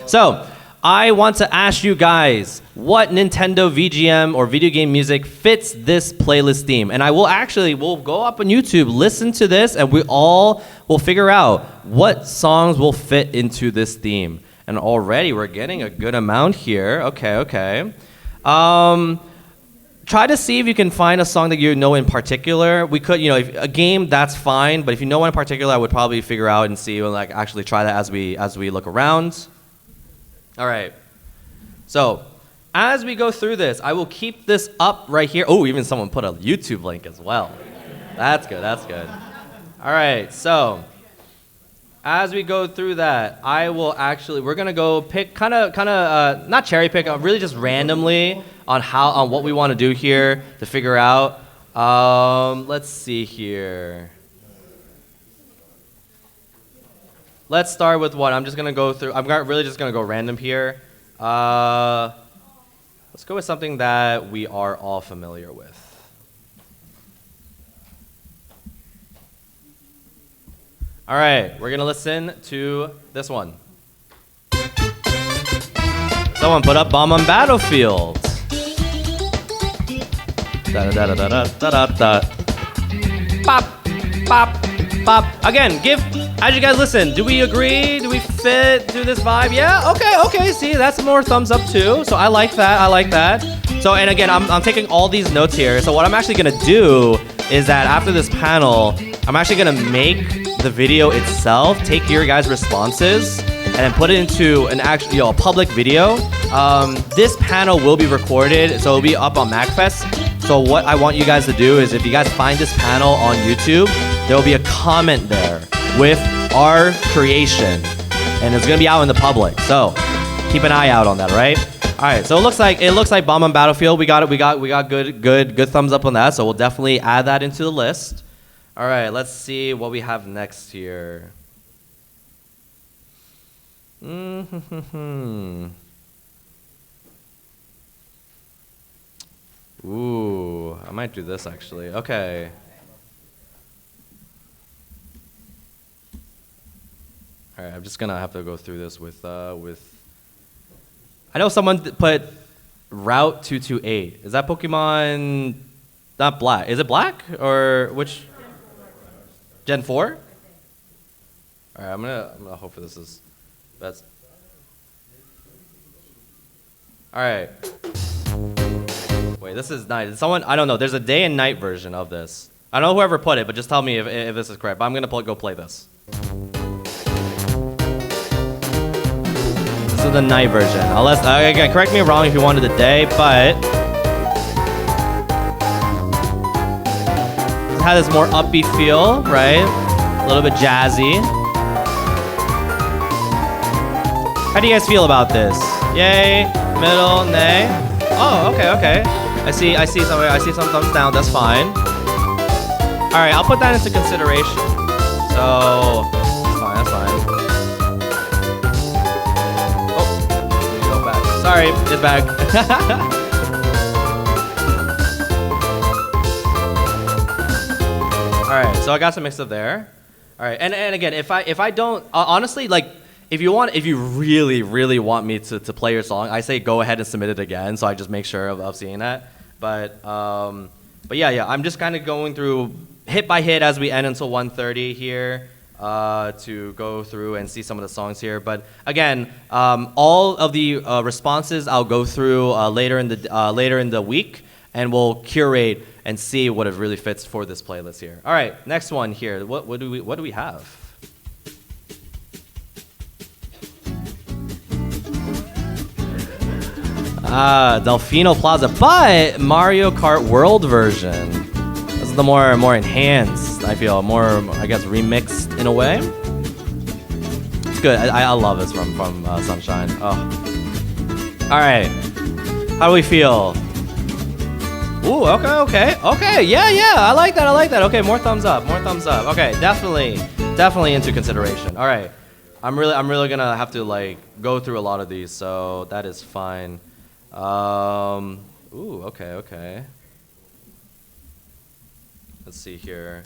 So I want to ask you guys what Nintendo VGM or video game music fits this playlist theme. And we'll go up on YouTube, listen to this, and we all will figure out what songs will fit into this theme. And already we're getting a good amount here. Okay. Try to see if you can find a song that you know in particular. We could, you know, if a game, that's fine. But if you know one in particular, I would probably figure out and see, and like actually try that as we look around. All right, so as we go through this, I will keep this up right here. Oh, even someone put a YouTube link as well. That's good. All right, so as we go through that, we're gonna go pick kind of not cherry pick, really just randomly on what we want to do here to figure out. Let's see here. Let's start with what I'm just gonna go through. I'm really just gonna go random here. Let's go with something that we are all familiar with. All right, we're gonna listen to this one. Someone put up Bomb on Battlefield. Da da da da da da da da. Pop, pop, pop. Again, as you guys listen, do we agree? Do we fit? Do this vibe? Yeah? Okay. See, that's more thumbs up too. So I like that. So, and again, I'm taking all these notes here. So what I'm actually gonna do is that after this panel, I'm actually gonna make the video itself, take your guys' responses, and then put it into an actual, a public video. This panel will be recorded, so it'll be up on MAGFest. So what I want you guys to do is if you guys find this panel on YouTube, there will be a comment there with our creation, and it's gonna be out in the public. So keep an eye out on that, right? All right. So it looks like Bomb on Battlefield. We got good thumbs up on that. So we'll definitely add that into the list. All right. Let's see what we have next here. Ooh, I might do this actually. Okay. All right, I'm just gonna have to go through this with I know someone put Route 228. Is that Pokemon? Not Black. Is it Black or which? Gen 4? All right, I'm gonna hope for this is best. All right. Wait, this is nice. Someone, I don't know. There's a day and night version of this. I don't know whoever put it, but just tell me if this is correct. But I'm gonna go play this. This is the night version. Unless, again, correct me wrong if you wanted the day, but it had this more upbeat feel, right? A little bit jazzy. How do you guys feel about this? Yay, middle, nay. Oh, okay. I see some thumbs down. That's fine. All right, I'll put that into consideration. So that's fine. Oh, let me go back. Sorry, it's back. All right, so I got some mix up there. All right, and again, if I don't honestly like. If you really want me to play your song, I say go ahead and submit it again, so I just make sure of seeing that. But yeah, I'm just kind of going through hit by hit as we end until 1:30 here to go through and see some of the songs here. But again, all of the responses I'll go through later in the week, and we'll curate and see what it really fits for this playlist here. All right, next one here. What do we have? Delfino Plaza, but Mario Kart World version. This is the more enhanced, I feel, more, I guess, remixed in a way. It's good. I love this from Sunshine. Oh. All right. How do we feel? Ooh, okay. Yeah. I like that. Okay, more thumbs up. Okay, definitely into consideration. All right. I'm really gonna have to like go through a lot of these, so that is fine. Ooh, okay. Let's see here.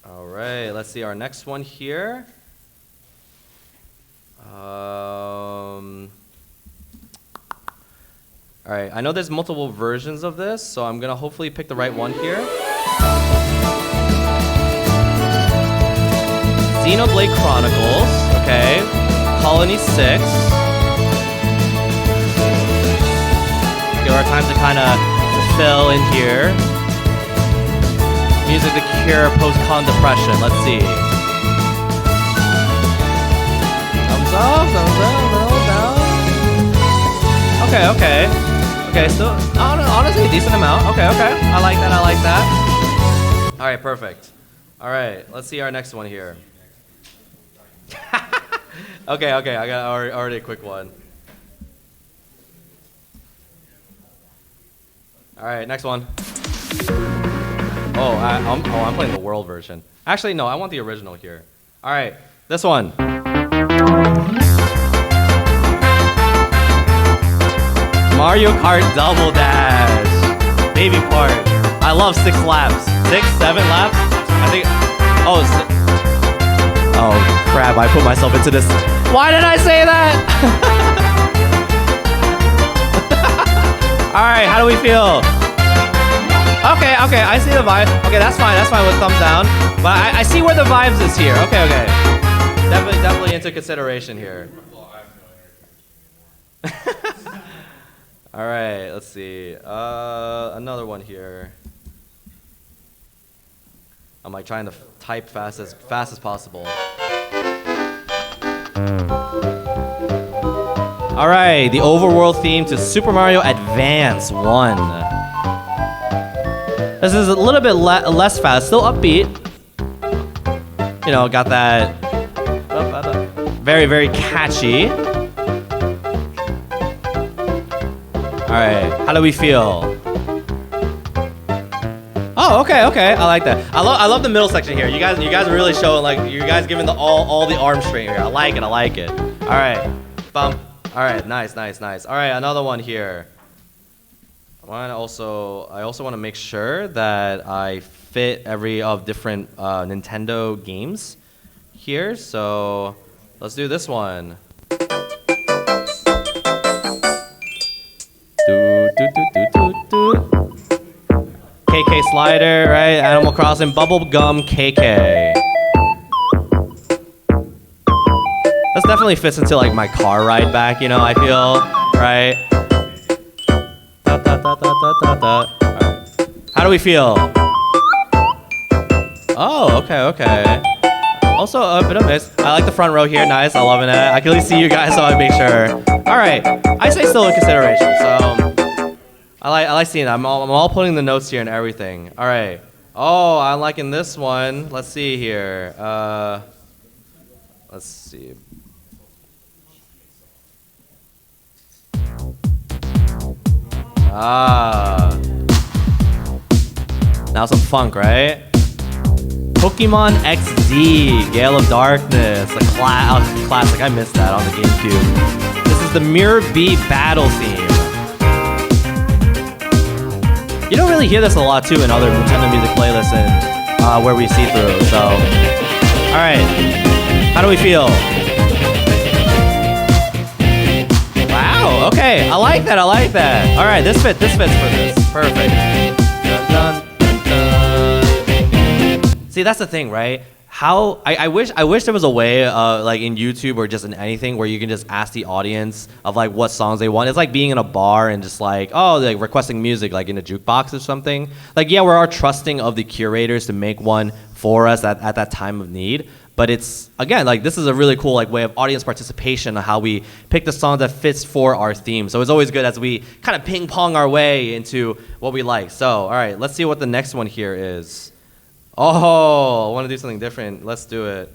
All right, let's see our next one here. All right, I know there's multiple versions of this, so I'm gonna hopefully pick the right one here. Xenoblade Chronicles, okay. Colony 6. Give our time to kind of fill in here. Music to cure post-con depression. Let's see. Thumbs up, thumbs down. Okay, so honestly, a decent amount. Okay. I like that. All right, perfect. All right, let's see our next one here. Okay, I got already a quick one. All right, next one. I'm playing the world version. Actually, no, I want the original here. All right, this one. Mario Kart Double Dash. Baby part. I love 6 laps. 6, 7 laps? I think. Oh, crap, I put myself into this. Why did I say that? All right, how do we feel? Okay, I see the vibe. Okay, that's fine with thumbs down. But I see where the vibes is here. Okay. Definitely into consideration here. All right, let's see. Another one here. I'm like trying to type fast as possible. All right, the overworld theme to Super Mario Advance 1. This is a little bit less fast, still upbeat. You know, got that very, very catchy. All right, how do we feel? Oh, okay. I like that. I love the middle section here. You guys are really showing, like, you guys giving all the arm strength here. I like it. All right, bump. All right, nice. All right, another one here. I also want to make sure that I fit every of different Nintendo games here. So let's do this one. KK Slider, right? Animal Crossing, Bubblegum KK. This definitely fits into like my car ride back, you know, I feel, right? Da, da, da, da, da, da. Right. How do we feel? Oh, okay. Also a bit of this. I like the front row here, nice, I'm loving it. I can at least see you guys, so I make sure. All right, I say still in consideration, so I like seeing it. I'm all putting the notes here and everything. All right. Oh, I'm liking this one. Let's see here. Let's see. Now some funk, right? Pokemon XD, Gale of Darkness, a classic. I missed that on the GameCube. This is the Mirror Beat battle theme. You don't really hear this a lot too in other Nintendo music playlists and where we see through. So, all right, how do we feel? Wow. Okay, I like that. All right, this fits for this. Perfect. Dun, dun, dun, dun. See, that's the thing, right? How I wish there was a way, like in YouTube or just in anything, where you can just ask the audience of like what songs they want. It's like being in a bar and just like, like requesting music like in a jukebox or something. Like, yeah, we are trusting of the curators to make one for us at that time of need. But it's, again, like this is a really cool like way of audience participation on how we pick the song that fits for our theme. So it's always good as we kind of ping pong our way into what we like. So, all right, let's see what the next one here is. Oh, I want to do something different. Let's do it.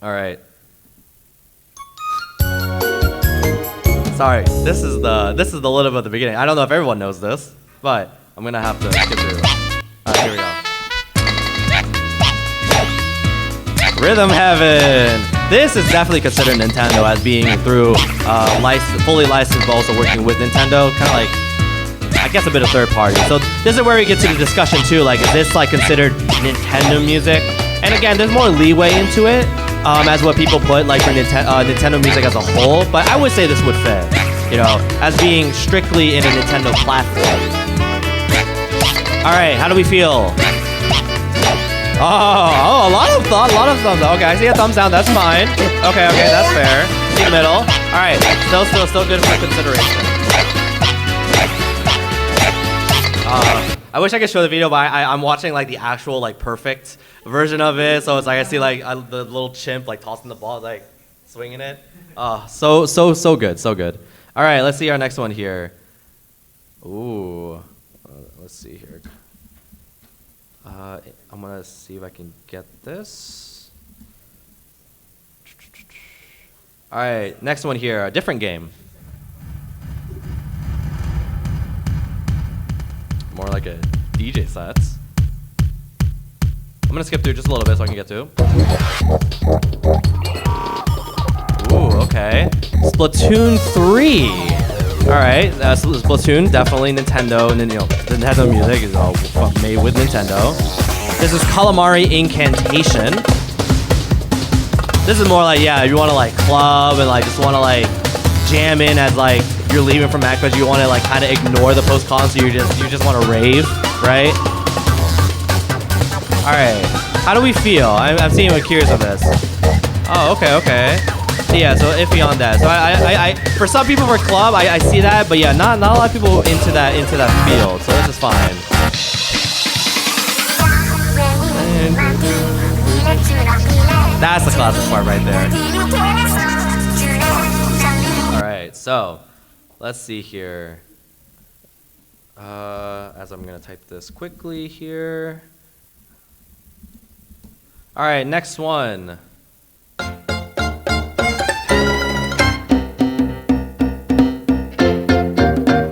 All right. Sorry, this is the little bit at the beginning. I don't know if everyone knows this, but I'm gonna have to skip through. All right, here we go. Rhythm Heaven. This is definitely considered Nintendo as being through fully licensed, but also working with Nintendo. Kind of like, I guess, a bit of third party. So this is where we get to the discussion too. Like, is this like considered Nintendo music? And again, there's more leeway into it as what people put like for Nintendo music as a whole. But I would say this would fit, you know, as being strictly in a Nintendo platform. All right, how do we feel? Oh, a lot of thumbs up. Okay, I see a thumbs down. That's fine. Okay, that's fair. See middle. All right, still good for consideration. I wish I could show the video, but I'm watching like the actual like perfect version of it. So it's like I see like the little chimp like tossing the ball, like swinging it. So good. All right, let's see our next one here. Ooh, let's see here. I'm gonna see if I can get this. All right, next one here, a different game. More like a DJ set. I'm gonna skip through just a little bit so I can get to. Ooh, okay. Splatoon 3. All right, Splatoon, definitely Nintendo, and Nintendo music is all made with Nintendo. This is Calamari Incantation. This is more like, yeah, you want to like club and like just want to like jam in as like you're leaving from MAGFest, you want to like kind of ignore the post-concert, you just want to rave, right? All right, how do we feel? I'm seeing what curious of this. Oh, okay. Yeah, so iffy on that. So I for some people for club, I see that, but yeah, not a lot of people into that field. So this is fine. That's the classic part right there. All right, so let's see here. As I'm gonna type this quickly here. All right, next one.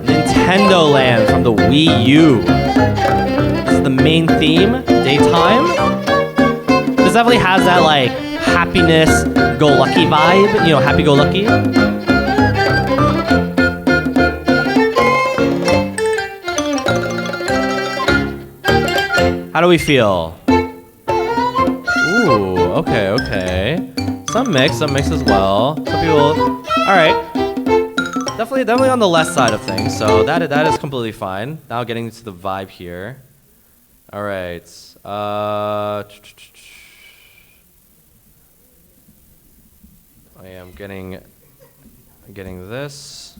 Nintendo Land from the Wii U. This is the main theme, daytime. This definitely has that like happiness, go lucky vibe, happy go lucky. How do we feel? Ooh, okay. Some mix as well. Some people, all right. Definitely on the less side of things. So that is completely fine. Now getting into the vibe here. All right. I am getting this.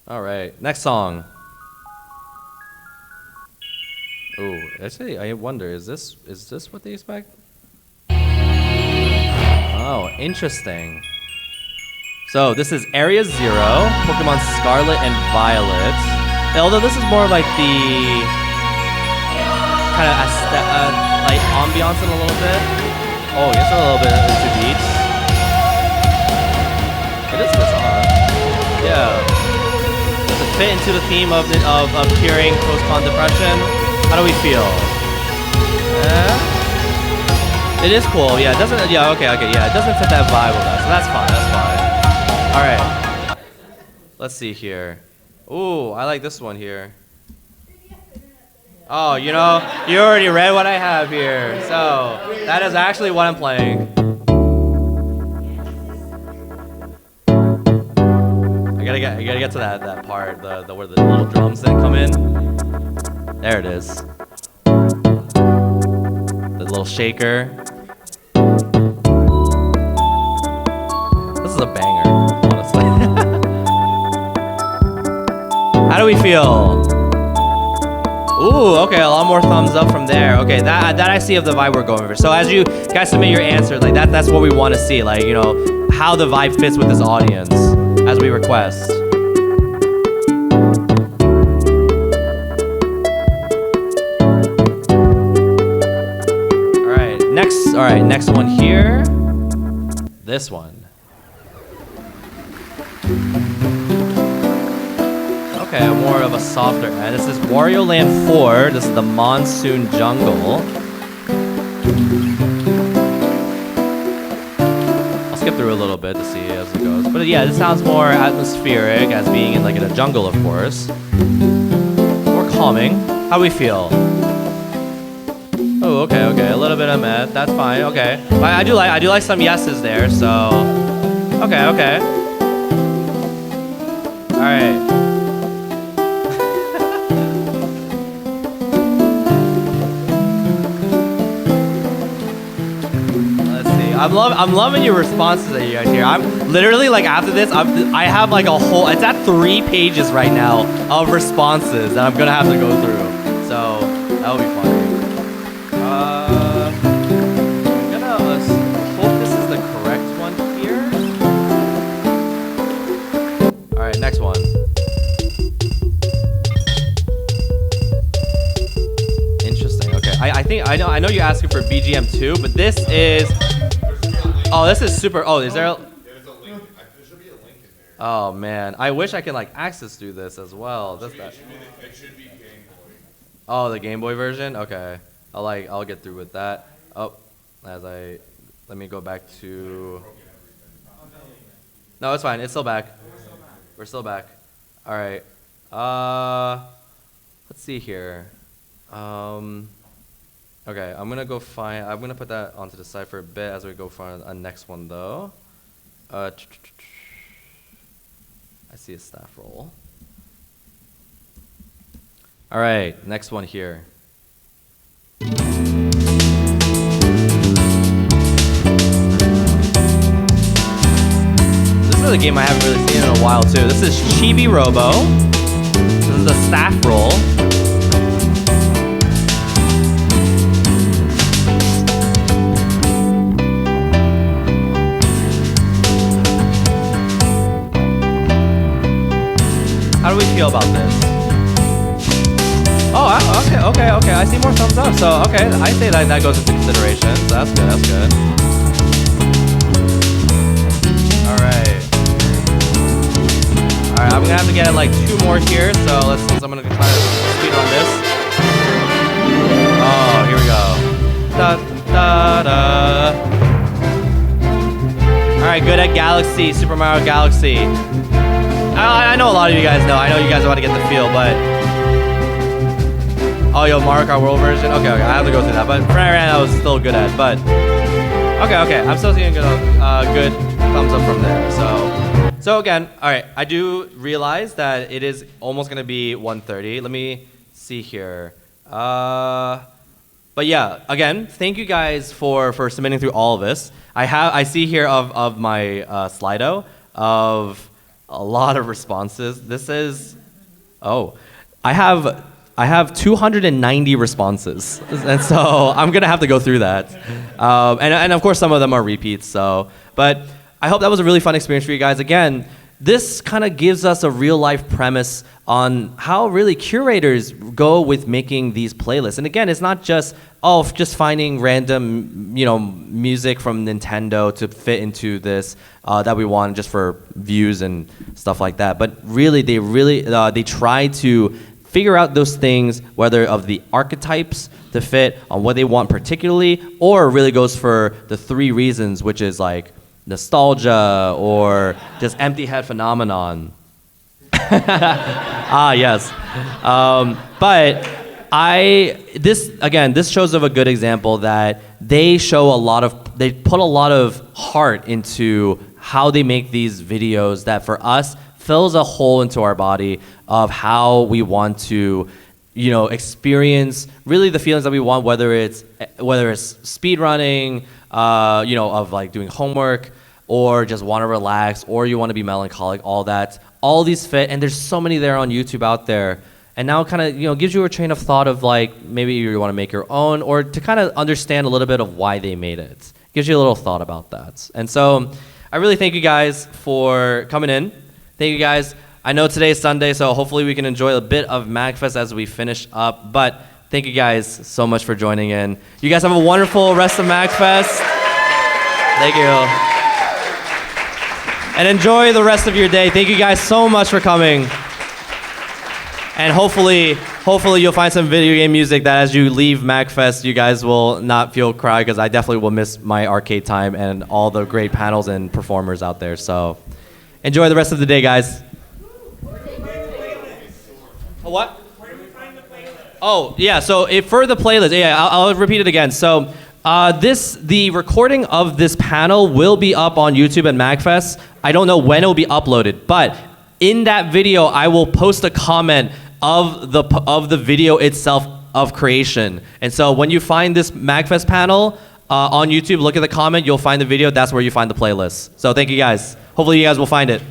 All right, next song. Ooh, actually, I wonder, is this what they expect? Oh, interesting. So this is Area Zero, Pokemon Scarlet and Violet. Although this is more like the kind of like ambiance in a little bit. Oh, yes, a little bit into beats. It is this song. Yeah. Does it fit into the theme of curing postpartum depression? How do we feel? It is cool. Yeah, it doesn't. Yeah, okay. Yeah, it doesn't fit that vibe with us, so that's fine. All right. Let's see here. Ooh, I like this one here. Oh, you already read what I have here, so that is actually what I'm playing. I gotta get to that part, the where the little drums then come in. There it is. The little shaker. This is a banger, honestly. How do we feel? Ooh, okay, a lot more thumbs up from there. Okay, that I see of the vibe we're going for. So as you guys submit your answer, like that's what we want to see, like, how the vibe fits with this audience as we request. All right, next one here. This one. Okay, more of a softer end. This is Wario Land 4. This is the Monsoon Jungle. I'll skip through a little bit to see as it goes. But yeah, this sounds more atmospheric as being in a jungle, of course. More calming. How do we feel? Oh, okay. A little bit of meh. That's fine. Okay. But I do like some yeses there. So, okay. All right. Let's see. I'm loving your responses that you guys hear. I'm literally after this, I have a whole. It's at 3 pages right now of responses that I'm gonna have to go through. So that'll be fun. I'm gonna hope this is the correct one here. All right, next one. Interesting. Okay, I know you're asking for BGM 2, but this is. Oh, this is super. Oh, is there? There's a link. There should be a link in there. Oh man, I wish I could access through this as well. It should be Game Boy. Oh, the Game Boy version. Okay. I'll get through with that. Oh, let me go back to. No, it's fine. It's still back. We're still back. All right. Let's see here. Okay, I'm gonna put that onto the side for a bit as we go for a next one though. I see a staff roll. All right, next one here. This is a game I haven't really seen in a while too. This is Chibi Robo. This is a staff roll. How do we feel about this? Oh, okay. I see more thumbs up. So, okay, I say that goes into consideration. So that's good. All right, I'm gonna have to get 2 more here. So I'm gonna try to speed on this. Oh, here we go. Da. All right, good at Galaxy, Super Mario Galaxy. I know a lot of you guys know. I know you guys want to get the feel, but Oh, you'll mark our world version? Okay, I have to go through that. But I was still good at. But okay. I'm still seeing good thumbs up from there. So again, all right. I do realize that it is almost gonna be 1:30. Let me see here. But yeah, again, thank you guys for submitting through all of this. I see here of my Slido of a lot of responses. This is, I have 290 responses, and so I'm gonna have to go through that. And of course some of them are repeats. But I hope that was a really fun experience for you guys. Again, this kind of gives us a real life premise on how really curators go with making these playlists. And again, it's not just finding random, music from Nintendo to fit into this that we want just for views and stuff like that. But really, they try to figure out those things, whether of the archetypes to fit on what they want particularly, or really goes for the 3 reasons, which is like nostalgia or just empty head phenomenon. Yes. But this shows of a good example that they put a lot of heart into how they make these videos that for us fills a hole into our body of how we want to experience really the feelings that we want, whether it's speed running, of like doing homework, or just want to relax, or you want to be melancholic, all these fit, and there's so many there on YouTube out there. And now kind of, gives you a train of thought of like, maybe you want to make your own, or to kind of understand a little bit of why they made it. Gives you a little thought about that. And so I really thank you guys for coming in. Thank you guys. I know today's Sunday, so hopefully we can enjoy a bit of MAGFest as we finish up. But thank you guys so much for joining in. You guys have a wonderful rest of MAGFest. Thank you. And enjoy the rest of your day. Thank you guys so much for coming. And hopefully you'll find some video game music that as you leave MAGFest, you guys will not feel cry, because I definitely will miss my arcade time and all the great panels and performers out there. So enjoy the rest of the day, guys. What? Where do we find the playlist? Oh, yeah, so for the playlist, I'll repeat it again. So the recording of this panel will be up on YouTube at MAGFest. I don't know when it will be uploaded, but in that video, I will post a comment of the video itself of creation. And so when you find this MAGFest panel on YouTube, look at the comment, you'll find the video. That's where you find the playlist. So thank you guys. Hopefully you guys will find it.